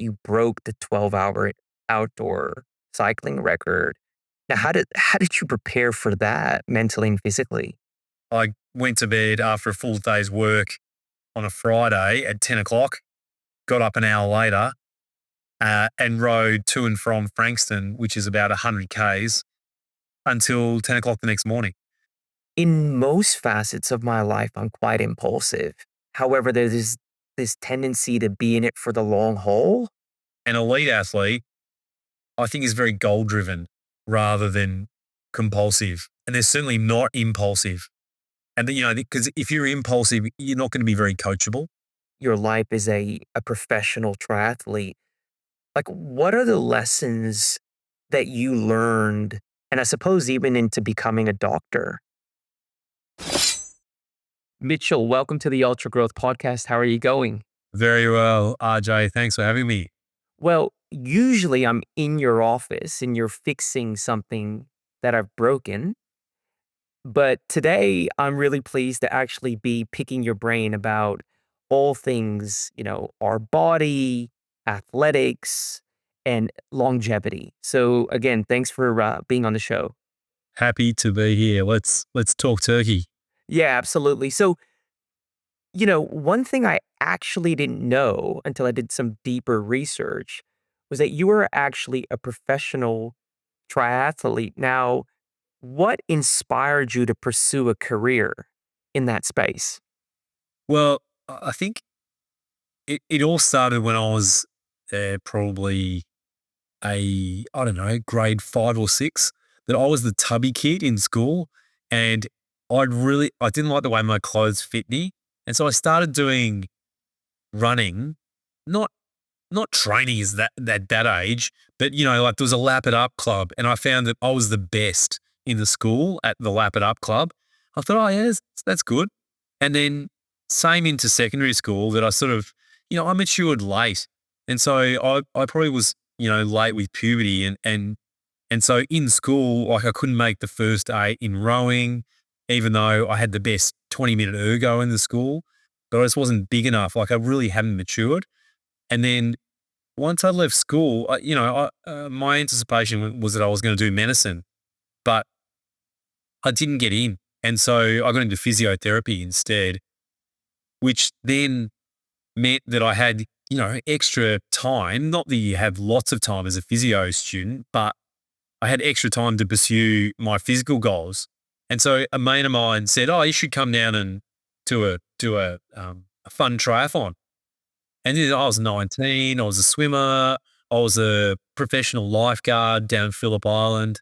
you broke the 12-hour outdoor cycling record. Now, how did you prepare for that mentally and physically? I went to bed after a full day's work on a Friday at 10 o'clock, got up an hour later, and rode to and from Frankston, which is about 100 Ks, until 10 o'clock the next morning. In most facets of my life, I'm quite impulsive. However, there's this tendency to be in it for the long haul. An elite athlete, I think, is very goal driven rather than compulsive. And they're certainly not impulsive. And, because if you're impulsive, you're not going to be very coachable. Your life is a professional triathlete. Like, what are the lessons that you learned, and I suppose even into becoming a doctor? Mitchell, welcome to the UltraGrowth podcast. How are you going? Very well, RJ. Thanks for having me. Well, usually I'm in your office and you're fixing something that I've broken. But today I'm really pleased to actually be picking your brain about all things, our body, athletics, and longevity. So again, thanks for being on the show. Happy to be here. Let's talk turkey. Yeah, absolutely. So, one thing I actually didn't know until I did some deeper research was that you were actually a professional triathlete. Now, what inspired you to pursue a career in that space? Well, I think it all started when I was probably I don't know, grade 5 or 6, that I was the tubby kid in school, and I didn't like the way my clothes fit me. And so I started doing running, not not training is that age, but like there was a lap it up club, and I found that I was the best in the school at the lap it up club. I thought, oh yeah, that's good. And then same into secondary school that I sort of, I matured late. And so I probably was, late with puberty and so in school, like I couldn't make the first eight in rowing, even though I had the best 20-minute ergo in the school, but I just wasn't big enough. Like I really hadn't matured. And then once I left school, my anticipation was that I was going to do medicine, but I didn't get in. And so I got into physiotherapy instead, which then meant that I had, extra time. Not that you have lots of time as a physio student, but I had extra time to pursue my physical goals. And so a mate of mine said, "Oh, you should come down and do a fun triathlon." And then I was 19. I was a swimmer. I was a professional lifeguard down Phillip Island,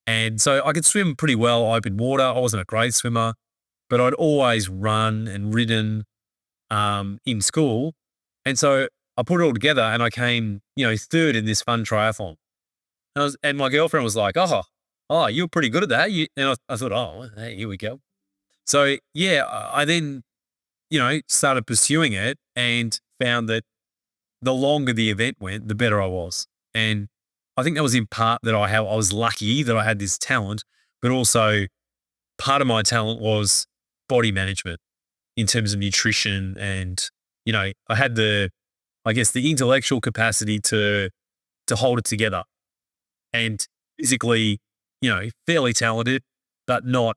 and so I could swim pretty well open water. I wasn't a great swimmer, but I'd always run and ridden in school. And so I put it all together and I came, third in this fun triathlon. And my girlfriend was like, "Oh, you were pretty good at that." And I thought, "Oh, hey, here we go." So yeah, I then, started pursuing it and found that the longer the event went, the better I was. And I think that was in part that I was lucky that I had this talent, but also part of my talent was body management in terms of nutrition. And, I had I guess the intellectual capacity to hold it together, and physically, fairly talented, but not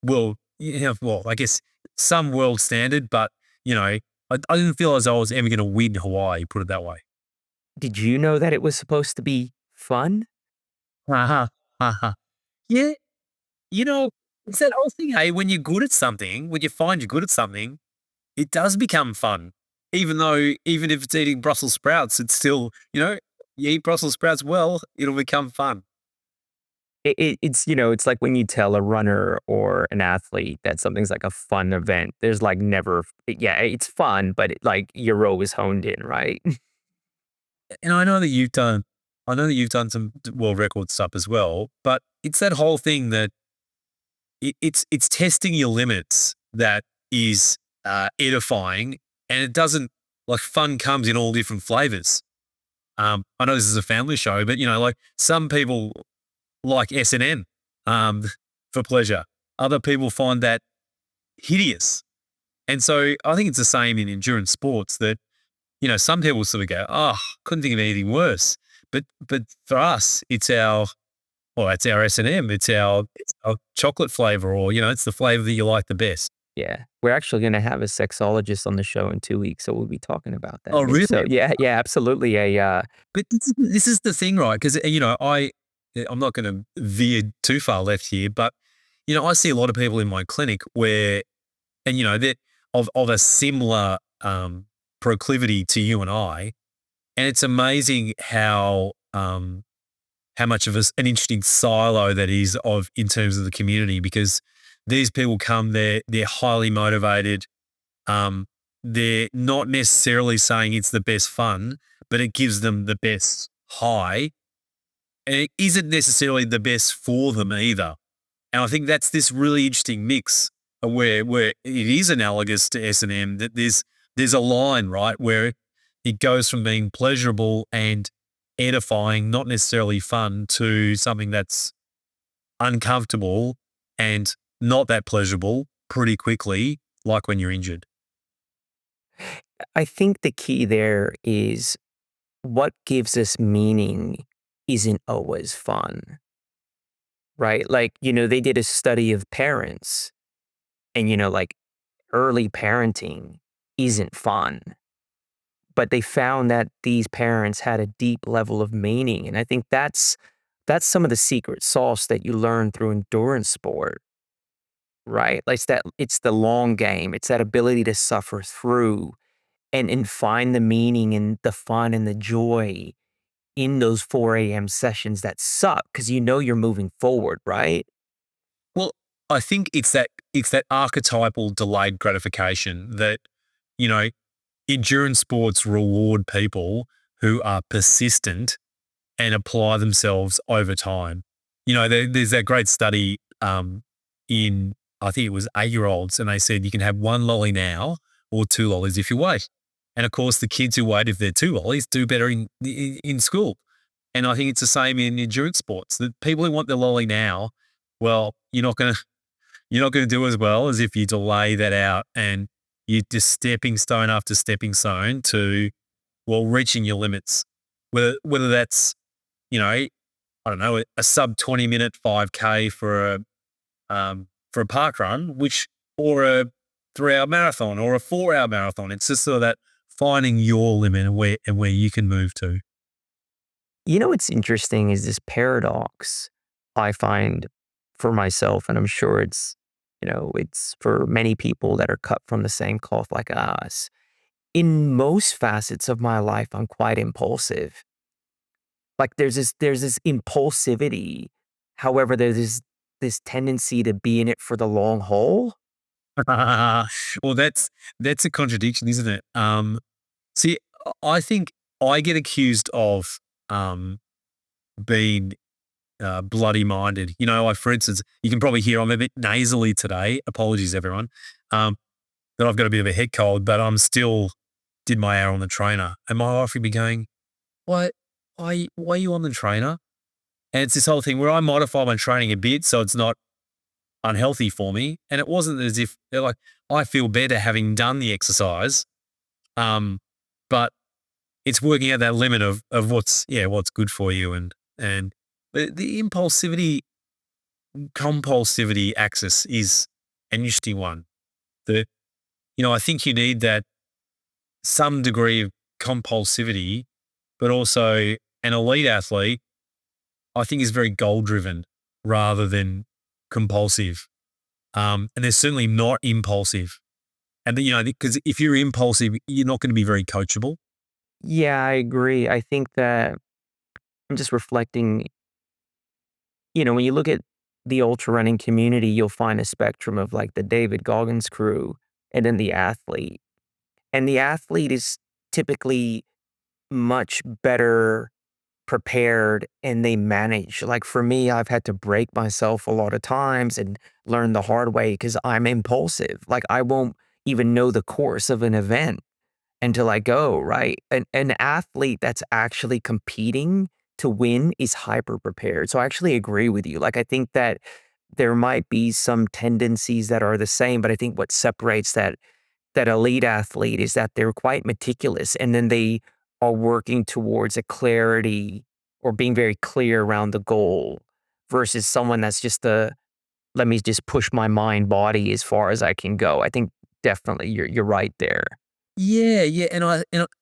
well, I guess some world standard, but, I didn't feel as though I was ever going to win Hawaii, put it that way. Did you know that it was supposed to be fun? Uh-huh. Uh-huh. Yeah. It's that whole thing, hey, when you're good at something, when you find you're good at something, it does become fun. Even if it's eating Brussels sprouts, it's still, you eat Brussels sprouts well, it'll become fun. It's like when you tell a runner or an athlete that something's like a fun event, there's like never, yeah, it's fun, but like you're always honed in, right? And I know that you've done some world record stuff as well, but it's that whole thing that it's testing your limits that is edifying, and it doesn't, like, fun comes in all different flavors. I know this is a family show, but like some people like SNN um, for pleasure. Other people find that hideous. And so I think it's the same in endurance sports, that some people sort of go, "Oh, couldn't think of anything worse." But for us, it's our S&M, it's our chocolate flavor, or, it's the flavor that you like the best. Yeah. We're actually gonna have a sexologist on the show in 2 weeks, so we'll be talking about that, Oh, Mitch. So, really? yeah, yeah, absolutely But this is the thing, right? Because, I'm not gonna veer too far left here, but, I see a lot of people in my clinic where, and, they're of a similar, proclivity to you and I, and it's amazing how much of an interesting silo that is of in terms of the community, because these people come, they're highly motivated. Um, they're not necessarily saying it's the best fun, but it gives them the best high. And it isn't necessarily the best for them either. And I think that's this really interesting mix where it is analogous to S&M, that there's a line, right, where it goes from being pleasurable and edifying, not necessarily fun, to something that's uncomfortable and not that pleasurable pretty quickly, like when you're injured. I think the key there is what gives us meaning isn't always fun, right? Like, they did a study of parents and, like early parenting isn't fun, but they found that these parents had a deep level of meaning. And I think that's some of the secret sauce that you learn through endurance sport, right? Like it's the long game. It's that ability to suffer through and find the meaning and the fun and the joy in those 4 a.m. sessions that suck because you're moving forward, right? Well, I think it's that archetypal delayed gratification that, you know, endurance sports reward people who are persistent and apply themselves over time. There's that great study in, I think it was 8-year-olds, and they said you can have one lolly now or two lollies if you wait. And of course, the kids who wait, if they're two lollies, do better in school. And I think it's the same in endurance sports. The people who want the lolly now, well, you're not gonna do as well as if you delay that out and you're just stepping stone after stepping stone to, well, reaching your limits. Whether that's, I don't know, a sub 20-minute 5K for a park run, or a 3-hour marathon or a 4-hour marathon. It's just sort of that finding your limit and where you can move to. What's interesting is this paradox I find for myself, and I'm sure it's for many people that are cut from the same cloth like us. In most facets of my life, I'm quite impulsive. Like there's this impulsivity. However, there's this tendency to be in it for the long haul. Well, that's a contradiction, isn't it? See, I think I get accused of um, being bloody minded. Like, for instance, you can probably hear I'm a bit nasally today. Apologies, everyone. Um, that I've got a bit of a head cold, but I'm still did my hour on the trainer, and my wife would be going, "What? Why are you on the trainer?" And it's this whole thing where I modify my training a bit so it's not unhealthy for me. And it wasn't as if they're like, I feel better having done the exercise. Um, but it's working out that limit of what's good for you. And the impulsivity compulsivity axis is an interesting one. The I think you need that some degree of compulsivity, but also an elite athlete, I think, is very goal driven rather than compulsive. And they're certainly not impulsive. And because if you're impulsive, you're not going to be very coachable. Yeah, I agree. I think that I'm just reflecting, when you look at the ultra running community, you'll find a spectrum of like the David Goggins crew and then the athlete. And the athlete is typically much better prepared and they manage. Like for me, I've had to break myself a lot of times and learn the hard way because I'm impulsive. Like I won't even know the course of an event until I go, right? An athlete that's actually competing to win is hyper prepared. So I actually agree with you. Like I think that there might be some tendencies that are the same, but I think what separates that elite athlete is that they're quite meticulous, and then they are working towards a clarity or being very clear around the goal versus someone that's just a, "Let me just push my mind body as far as I can go." I think definitely you're right there. Yeah, yeah,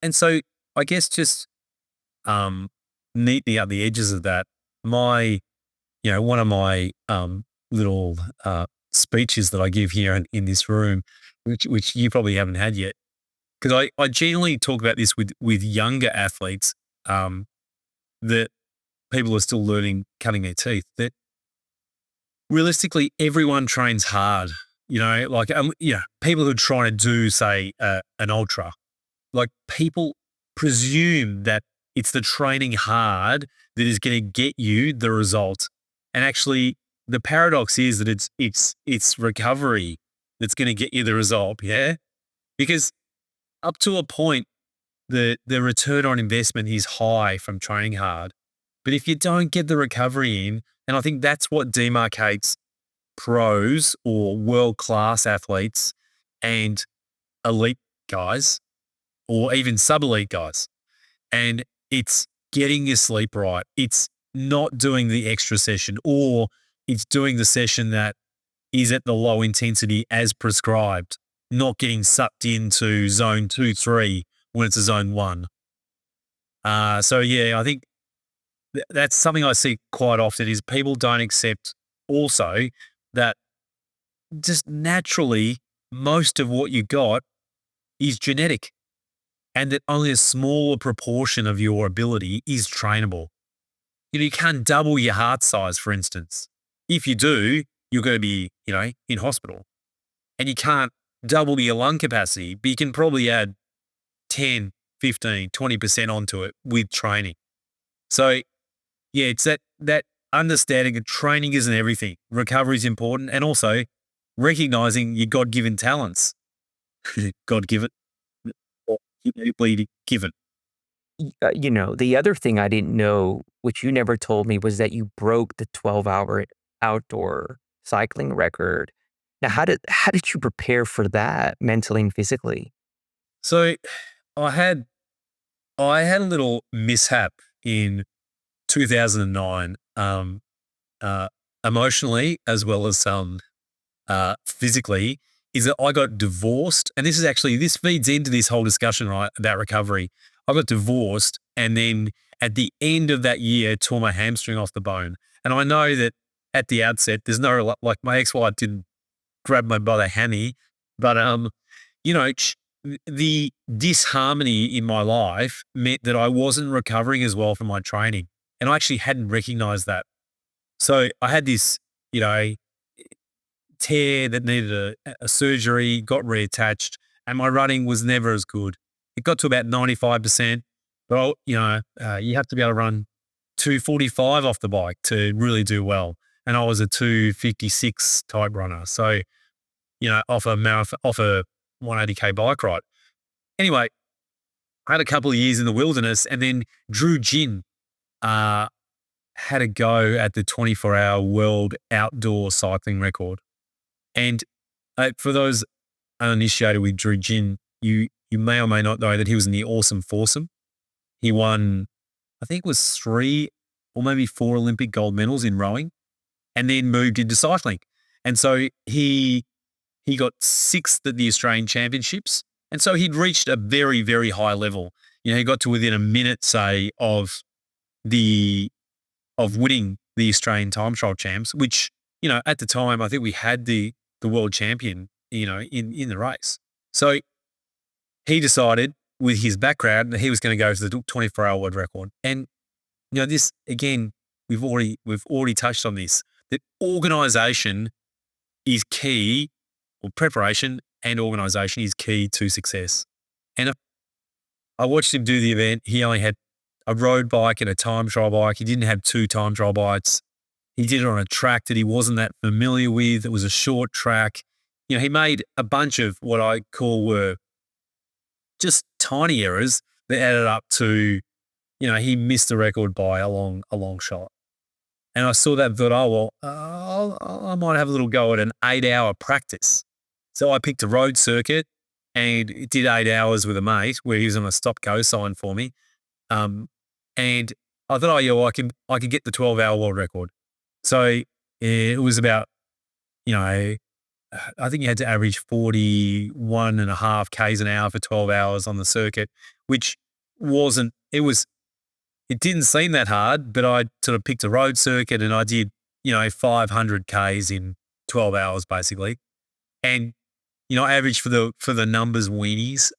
and so I guess just, um, neatly at the edges of that, my one of my, little, speeches that I give here in this room, which you probably haven't had yet, because I generally talk about this with younger athletes, that people are still learning cutting their teeth, that realistically everyone trains hard, like, people who are trying to do, say, an ultra, like, people presume that it's the training hard that is gonna get you the result, and actually, the paradox is that it's recovery that's gonna get you the result, yeah? Because up to a point, the return on investment is high from training hard, but if you don't get the recovery in, and I think that's what demarcates pros or world-class athletes and elite guys, or even sub-elite guys, and it's getting your sleep right. It's not doing the extra session, or it's doing the session that is at the low intensity as prescribed, not getting sucked into zone 2, 3 when it's a zone 1. So yeah, I think that's something I see quite often is people don't accept also that just naturally most of what you got is genetic, and that only a smaller proportion of your ability is trainable. You can't double your heart size, for instance. If you do, you're going to be, in hospital. And you can't double your lung capacity, but you can probably add 10, 15, 20% onto it with training. So, yeah, it's that understanding that training isn't everything. Recovery is important, and also recognizing your God-given talents. God given or innately given. The other thing I didn't know, which you never told me, was that you broke the 12-hour outdoor cycling record. Now, how did you prepare for that mentally and physically? So I had I had a little mishap in 2009, uh, emotionally as well as physically, is that I got divorced, and this feeds into this whole discussion, right, about recovery. I got divorced, and then at the end of that year, tore my hamstring off the bone. And I know that at the outset, there's no like my ex-wife didn't grab me by the hammy, but the disharmony in my life meant that I wasn't recovering as well from my training, and I actually hadn't recognized that. So I had this, you know, tear that needed a surgery, got reattached, and my running was never as good. It got to about 95%, but you have to be able to run 245 off the bike to really do well. And I was a 256 type runner. So, off a marathon, off a 180K bike ride. Anyway, I had a couple of years in the wilderness, and then Drew Gin uh, had a go at the 24-hour world outdoor cycling record. And for those uninitiated with Drew Gin, you may or may not know that he was in the awesome foursome. He won, I think it was 3 or maybe 4 Olympic gold medals in rowing, and then moved into cycling. And so he got 6th at the Australian Championships, and so he'd reached a very, very high level. He got to within a minute, say, the of winning the Australian time trial champs, which, at the time, I think we had the world champion, in the race. So he decided with his background that he was going to go for the 24-hour world record. And, this again, we've already touched on this, that organization is key, or preparation and organization is key to success. And I watched him do the event. He only had a road bike and a time trial bike. He didn't have 2 time trial bikes. He did it on a track that he wasn't that familiar with. It was a short track. He made a bunch of what I call were just tiny errors that added up to, he missed the record by a long shot. And I saw that, thought, oh, well, I might have a little go at an 8-hour practice. So I picked a road circuit, and it did 8 hours with a mate where he was on a stop-go sign for me. And I thought, "Oh, yeah, well, I could get the 12-hour world record." So, it was about, you know, I think you had to average 41.5 Ks an hour for 12 hours on the circuit, which wasn't it didn't seem that hard, but I sort of picked a road circuit and I did, 500 Ks in 12 hours basically. And, I averaged for the numbers weenies,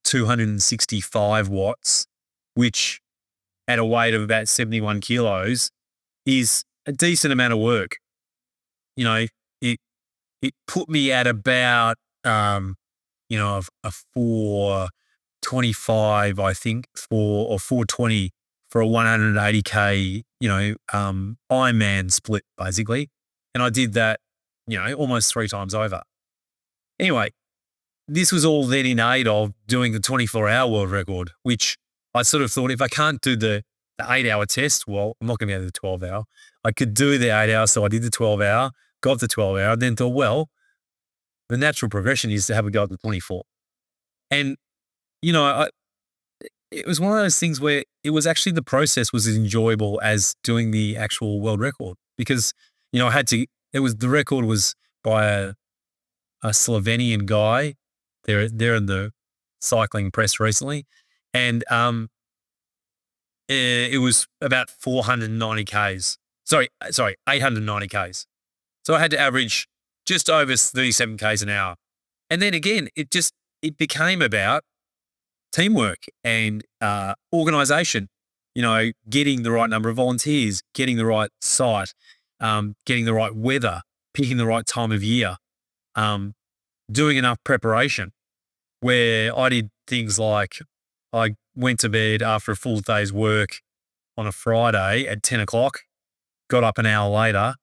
265 watts, which at a weight of about 71 kilos is a decent amount of work. You know, it it put me at about, a 425, I think, or 420 for a 180K, Ironman split, basically. And I did that, almost 3 times over. Anyway, this was all then in aid of doing the 24-hour world record, which I sort of thought if I can't do the 8-hour test, well, I'm not going to be able to do the 12-hour. I could do the 8-hour, so I did the 12-hour, got the 12-hour, then thought, well, the natural progression is to have a go at the 24. And, it was one of those things where it was actually the process was as enjoyable as doing the actual world record because, I had to, the record was by a Slovenian guy. They're in the cycling press recently. And, it was about 490 Ks. Sorry, 890 Ks. So I had to average just over 37 Ks an hour. And then again, it became about teamwork and organization, getting the right number of volunteers, getting the right site, getting the right weather, picking the right time of year, doing enough preparation where I did things like I went to bed after a full day's work on a Friday at 10 o'clock, got up an hour later,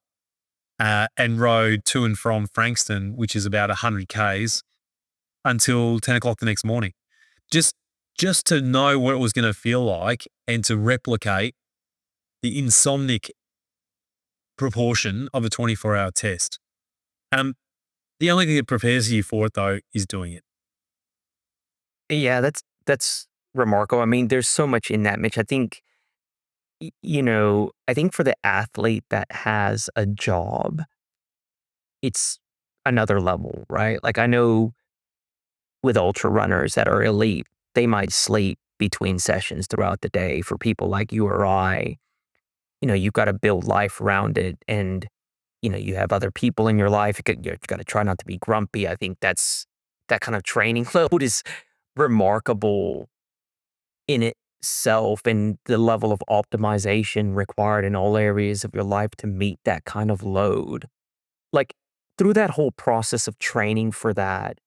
and rode to and from Frankston, which is about 100 Ks, until 10 o'clock the next morning. Just to know what it was going to feel like and to replicate the insomnic proportion of a 24-hour test. The only thing that prepares you for it, though, is doing it. Yeah, that's remarkable. I mean, there's so much in that, Mitch. I think I think for the athlete that has a job, it's another level, right? Like I know with ultra runners that are elite, they might sleep between sessions throughout the day. For people like you or I, you've got to build life around it. And, you have other people in your life. You've got to try not to be grumpy. I think that kind of training load is remarkable in itself and the level of optimization required in all areas of your life to meet that kind of load. Like through that whole process of training for that,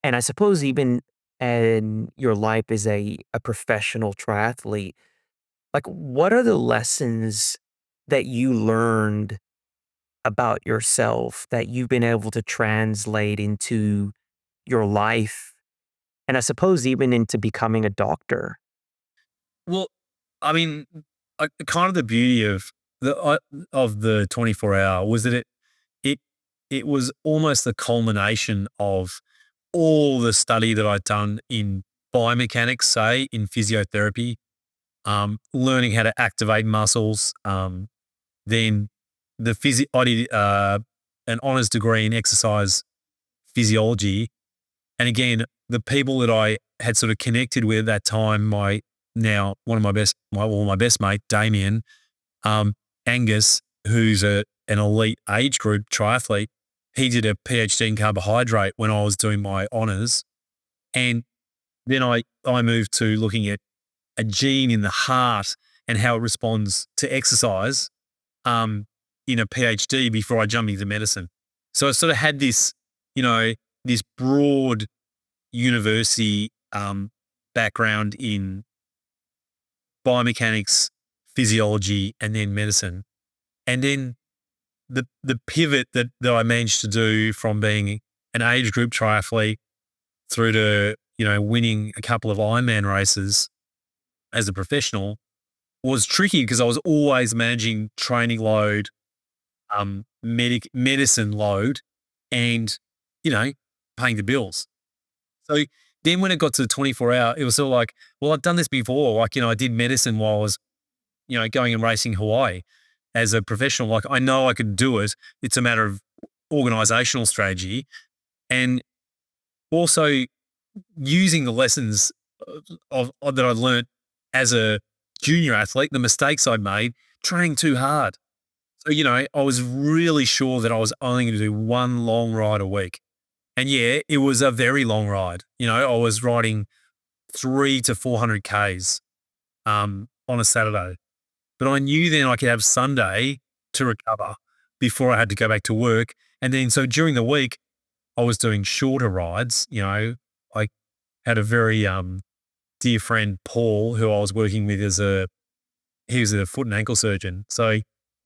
and I suppose even in your life as a professional triathlete, like what are the lessons that you learned about yourself that you've been able to translate into your life and I suppose even into becoming a doctor? Well, I mean, kind of the beauty of the 24-hour was that it it was almost the culmination of all the study that I'd done in biomechanics, say in physiotherapy, learning how to activate muscles. Then I did an honors degree in exercise physiology, and again, the people that I had sort of connected with at that time, my now one of my best, my best mate, Damien, um, Angus, who's an elite age group triathlete, he did a PhD in carbohydrate when I was doing my honors. And then I moved to looking at a gene in the heart and how it responds to exercise um, in a PhD before I jumped into medicine. So I sort of had you know, this broad university background in biomechanics, physiology, and then medicine. And then the pivot that I managed to do from being an age group triathlete through to, winning a couple of Ironman races as a professional was tricky because I was always managing training load, medicine load, and, you know, paying the bills. So then when it got to the 24-hour, it was sort of like, well, I've done this before. Like, I did medicine while I was, going and racing Hawaii as a professional. Like, I know I could do it. It's a matter of organizational strategy and also using the lessons of that I learned as a junior athlete, the mistakes I made, training too hard. So, I was really sure that I was only going to do one long ride a week. And yeah, it was a very long ride. I was riding 3 to 400 Ks on a Saturday. But I knew then I could have Sunday to recover before I had to go back to work. And then so during the week, I was doing shorter rides. I had a very dear friend, Paul, who I was working with he was a foot and ankle surgeon. So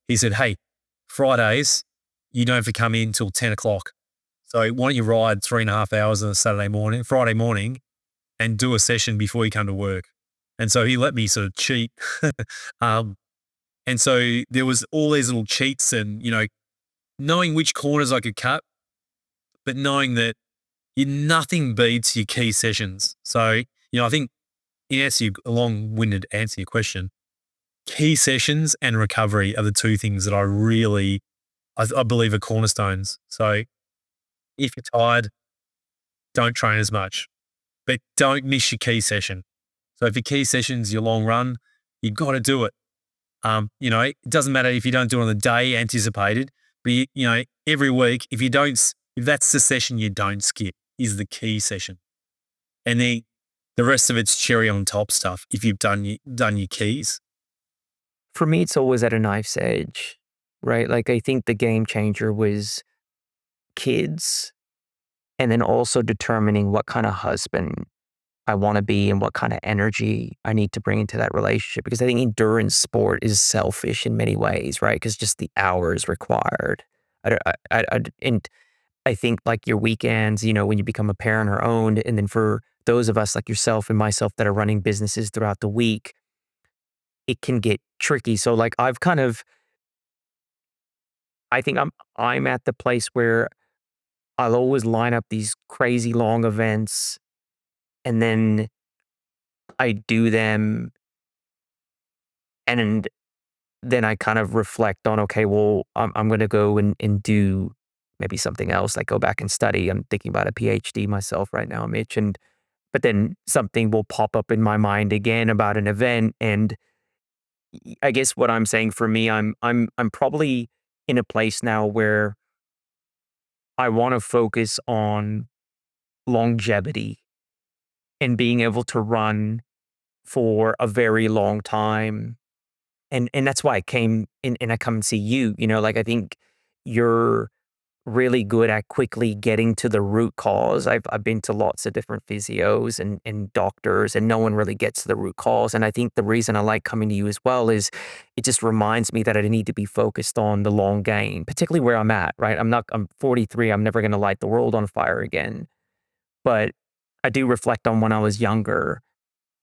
he said, "Hey, Fridays, you don't have to come in till 10 o'clock. So why don't you ride 3.5 hours on a Friday morning, and do a session before you come to work?" And so he let me sort of cheat. um, and so there was all these little cheats and, knowing which corners I could cut, but knowing that nothing beats your key sessions. So, I think a long-winded answer to your question, key sessions and recovery are the two things that I believe are cornerstones. So if you're tired, don't train as much, but don't miss your key session. So if your key session's your long run, you've got to do it. It doesn't matter if you don't do it on the day anticipated, but every week, if that's the session you don't skip, is the key session. And then the rest of it's cherry on top stuff if you've done your keys. For me, it's always at a knife's edge, right? Like, I think the game changer was kids and then also determining what kind of husband I wanna be and what kinda energy I need to bring into that relationship, because I think endurance sport is selfish in many ways, right? Because just the hours required. I don't and I think, like, your weekends, when you become a parent are owned, and then for those of us like yourself and myself that are running businesses throughout the week, it can get tricky. So, like, I think I'm at the place where I'll always line up these crazy long events, and then I do them, and then I kind of reflect on, okay, well, I'm gonna go and do maybe something else, like go back and study. I'm thinking about a PhD myself right now, Mitch, and but then something will pop up in my mind again about an event, and I guess what I'm saying for me, I'm probably in a place now where I wanna focus on longevity and being able to run for a very long time. And that's why I came and I come and see you, like, I think you're really good at quickly getting to the root cause. I've been to lots of different physios and doctors, and no one really gets to the root cause. And I think the reason I like coming to you as well is it just reminds me that I need to be focused on the long game, particularly where I'm at, right? I'm 43, I'm never gonna light the world on fire again. But I do reflect on when I was younger,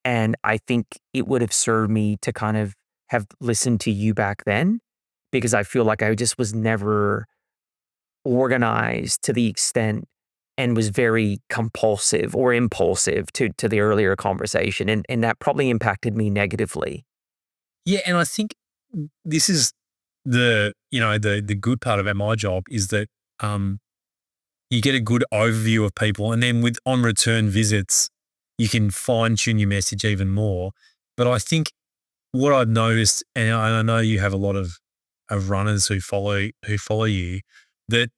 and I think it would have served me to kind of have listened to you back then, because I feel like I just was never organized to the extent and was very compulsive or impulsive to the earlier conversation, and that probably impacted me negatively. Yeah, and I think this is the good part about my job is that um, you get a good overview of people, and then with on return visits, you can fine tune your message even more. But I think what I've noticed, and I know you have a lot of runners who follow you, that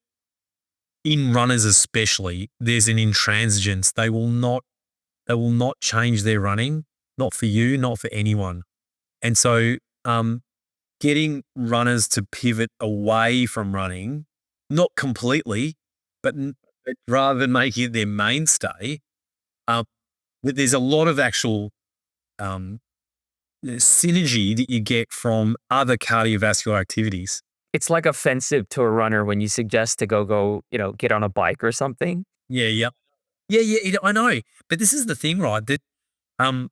in runners especially, there's an intransigence. They will not change their running, not for you, not for anyone. And so, getting runners to pivot away from running, not completely, but rather than making it their mainstay, um, but there's a lot of actual um, synergy that you get from other cardiovascular activities. It's like offensive to a runner when you suggest to go, get on a bike or something. Yeah, yeah, yeah, yeah. I know, but this is the thing, right? That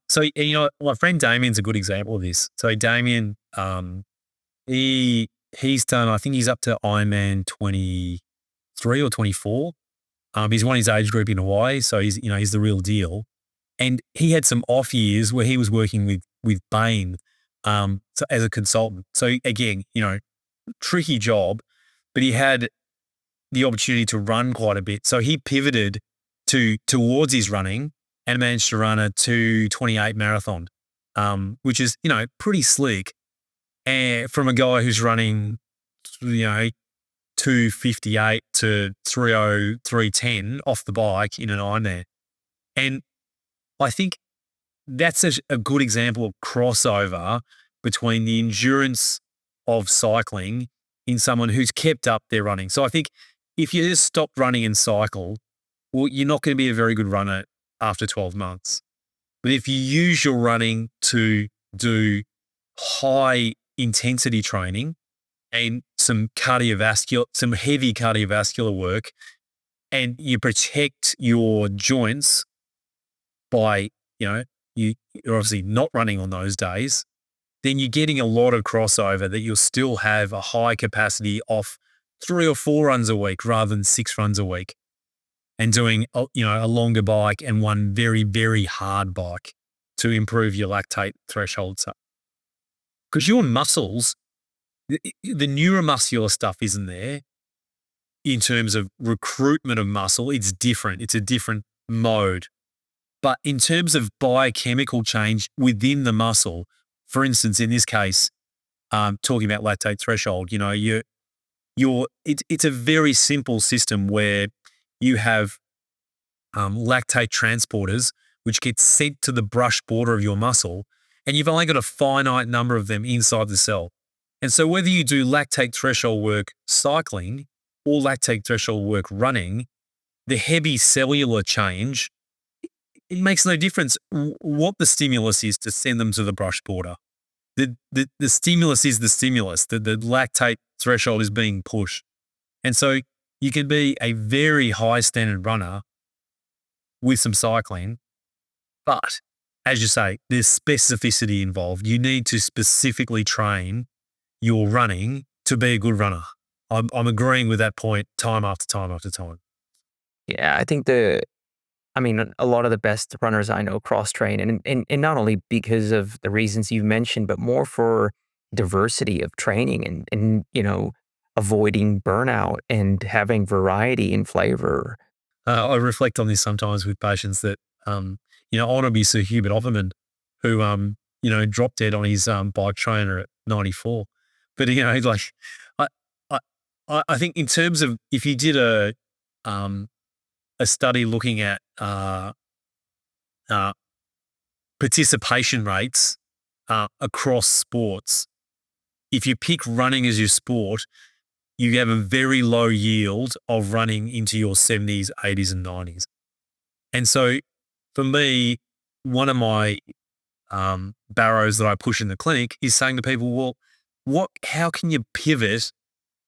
so and, my friend Damien's a good example of this. So Damien, he's done. I think he's up to Ironman 23 or 24. He's won his age group in Hawaii, so he's the real deal. And he had some off years where he was working with Bain, so as a consultant. So again, tricky job, but he had the opportunity to run quite a bit. So he pivoted towards his running and managed to run a 2:28 marathon, which is, pretty slick. And from a guy who's running, 2:58 to 3:03:10 off the bike in a 9 there. And I think that's a good example of crossover between the endurance of cycling in someone who's kept up their running. So I think if you just stop running and cycle, well, you're not going to be a very good runner after 12 months. But if you use your running to do high intensity training and some heavy cardiovascular work, and you protect your joints by, you're obviously not running on those days, then you're getting a lot of crossover that you'll still have a high capacity off 3 or 4 runs a week rather than 6 runs a week, and doing a longer bike and one very, very hard bike to improve your lactate threshold. Because your muscles, the neuromuscular stuff isn't there in terms of recruitment of muscle. It's different. It's a different mode. But in terms of biochemical change within the muscle, for instance, in this case, talking about lactate threshold, it's a very simple system where you have lactate transporters which get sent to the brush border of your muscle, and you've only got a finite number of them inside the cell. And so whether you do lactate threshold work cycling or lactate threshold work running, the heavy cellular change, it makes no difference what the stimulus is to send them to the brush border. The stimulus is the stimulus. The lactate threshold is being pushed. And so you can be a very high standard runner with some cycling, but as you say, there's specificity involved. You need to specifically train your running to be a good runner. I'm agreeing with that point time after time after time. Yeah, I think a lot of the best runners I know cross train, and not only because of the reasons you've mentioned, but more for diversity of training and avoiding burnout and having variety and flavor. I reflect on this sometimes with patients that, I want to be Sir Hubert Offerman, who, dropped dead on his bike trainer at 94. But, like, I, I, I think in terms of if you did a study looking at participation rates across sports, if you pick running as your sport, you have a very low yield of running into your 70s, 80s, and 90s. And so for me, one of my barrows that I push in the clinic is saying to people, well, how can you pivot?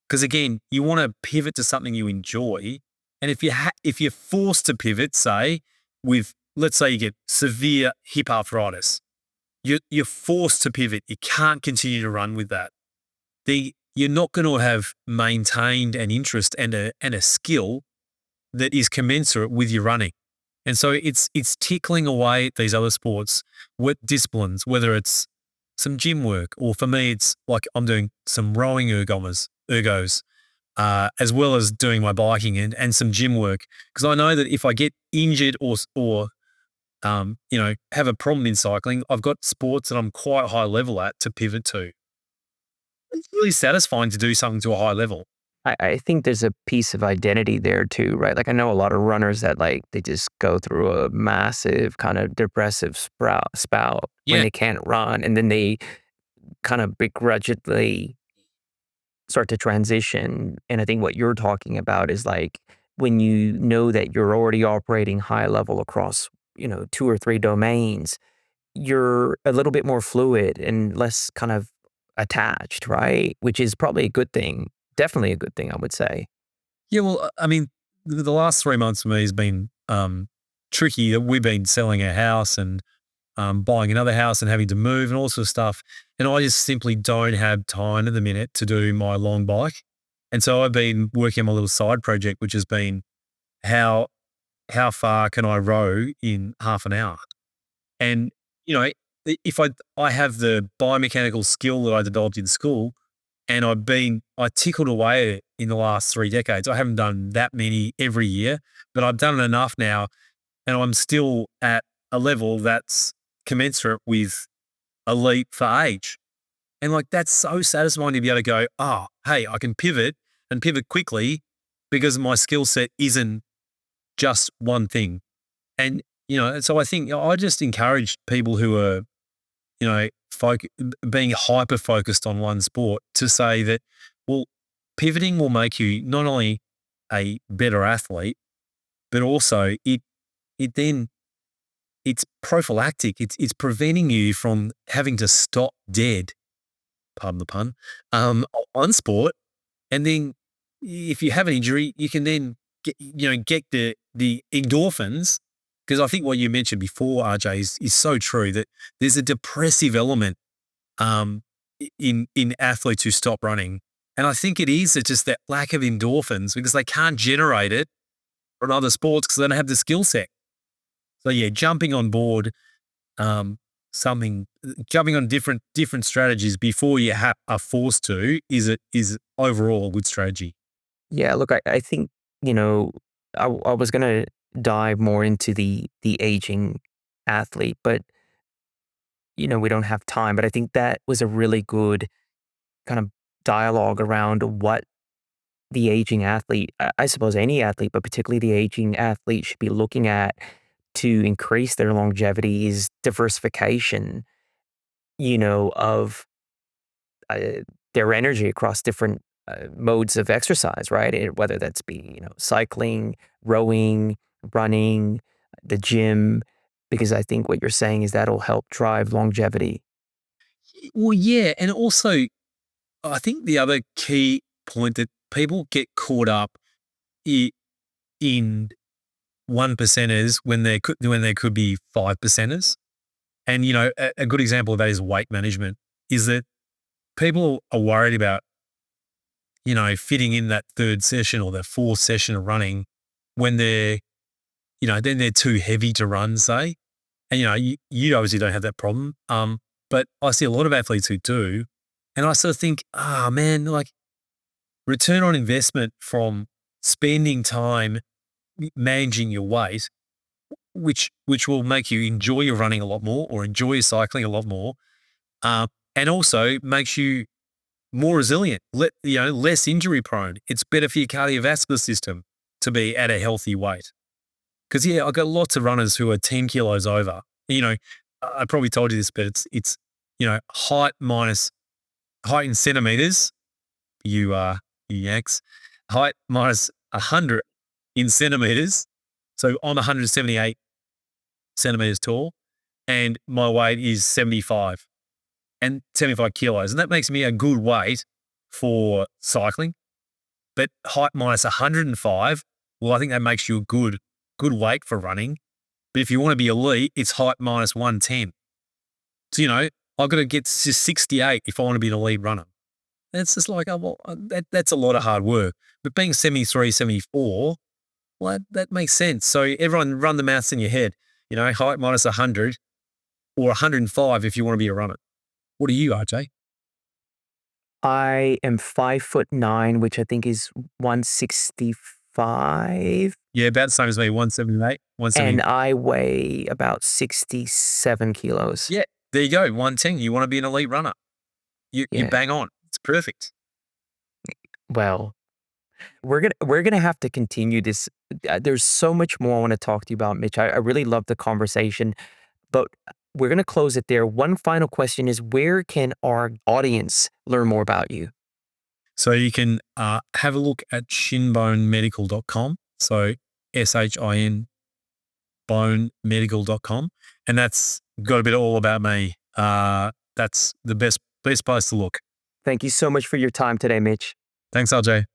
Because again, you want to pivot to something you enjoy. And if you're forced to pivot, say, let's say you get severe hip arthritis, you're forced to pivot. You can't continue to run with that. You're not going to have maintained an interest and a skill that is commensurate with your running. And so it's tickling away at these other sports, disciplines, whether it's some gym work, or for me, it's like I'm doing some rowing ergos, as well as doing my biking and some gym work. Because I know that if I get injured or have a problem in cycling, I've got sports that I'm quite high level at to pivot to. It's really satisfying to do something to a high level. I think there's a piece of identity there too, right? Like I know a lot of runners that they just go through a massive kind of depressive spout when Yeah. they can't run, and then they kind of begrudgingly start to transition. And I think what you're talking about is like when you know that you're already operating high level across 2 or 3 domains, you're a little bit more fluid and less kind of attached, right? Which is probably a good thing. Definitely a good thing, I would say. Yeah, well, I mean, the last 3 months for me has been tricky. We've been selling our house and buying another house and having to move and all sorts of stuff. And I just simply don't have time at the minute to do my long bike. And so I've been working on my little side project, which has been how far can I row in half an hour? And, you know, if I have the biomechanical skill that I developed in school, and I tickled away in the last 3 decades. I haven't done that many every year, but I've done it enough now, and I'm still at a level that's commensurate with elite for age. And, like, that's so satisfying to be able to go, "Oh, hey, I can pivot and pivot quickly because my skill set isn't just one thing." And, so I think, I just encourage people who are, being hyper focused on one sport to say that, well, pivoting will make you not only a better athlete, but also it then it's prophylactic. It's preventing you from having to stop dead, pardon the pun, on sport. And then if you have an injury, you can then get the endorphins. Because I think what you mentioned before, RJ, is so true that there's a depressive element um, in athletes who stop running. And I think it's just that lack of endorphins because they can't generate it from other sports because they don't have the skill set. So yeah, jumping on board something, jumping on different strategies before you are forced to is overall a good strategy. Yeah, look, I think, you know, I was gonna dive more into the aging athlete, but, we don't have time, but I think that was a really good kind of dialogue around what the aging athlete, I suppose any athlete, but particularly the aging athlete should be looking at to increase their longevity is diversification, of uh, their energy across different modes of exercise, right? Whether that's be, cycling, rowing, running, the gym, because I think what you're saying is that'll help drive longevity. Well, yeah, and also I think the other key point that people get caught up in one percenters when there could be five percenters. And a good example of that is weight management. Is that people are worried about fitting in that third session or that fourth session of running when then they're too heavy to run, say. And you obviously don't have that problem. But I see a lot of athletes who do, and I sort of think, ah, man, like return on investment from spending time managing your weight, which will make you enjoy your running a lot more or enjoy your cycling a lot more, and also makes you more resilient, less injury prone. It's better for your cardiovascular system to be at a healthy weight. Because yeah, I've got lots of runners who are 10 kilos over. I probably told you this, but it's height minus height in centimeters. You you yanks, height minus 100 in centimeters. So I'm 178 centimeters tall, and my weight is 75 kilos, and that makes me a good weight for cycling. But height minus 105, well, I think that makes you a good weight for running. But if you want to be elite, it's height minus 110. So, I've got to get to 68 if I want to be an elite runner. And it's just like, oh, well, that's a lot of hard work. But being 73, 74, well, that makes sense. So everyone run the maths in your head, height minus 100 or 105 if you want to be a runner. What are you, RJ? I am 5'9", which I think is 165, Yeah, about the same as me, 178, and 170. I weigh about 67 kilos. Yeah, there you go, 110. You want to be an elite runner. You Yeah. bang on. It's perfect. Well, we're gonna have to continue this. There's so much more I want to talk to you about, Mitch. I really love the conversation, but we're gonna close it there. One final question is, where can our audience learn more about you? So you can have a look at shinbonemedical.com. So SHIN bonemedical.com. And that's got a bit all about me. That's the best place to look. Thank you so much for your time today, Mitch. Thanks, RJ.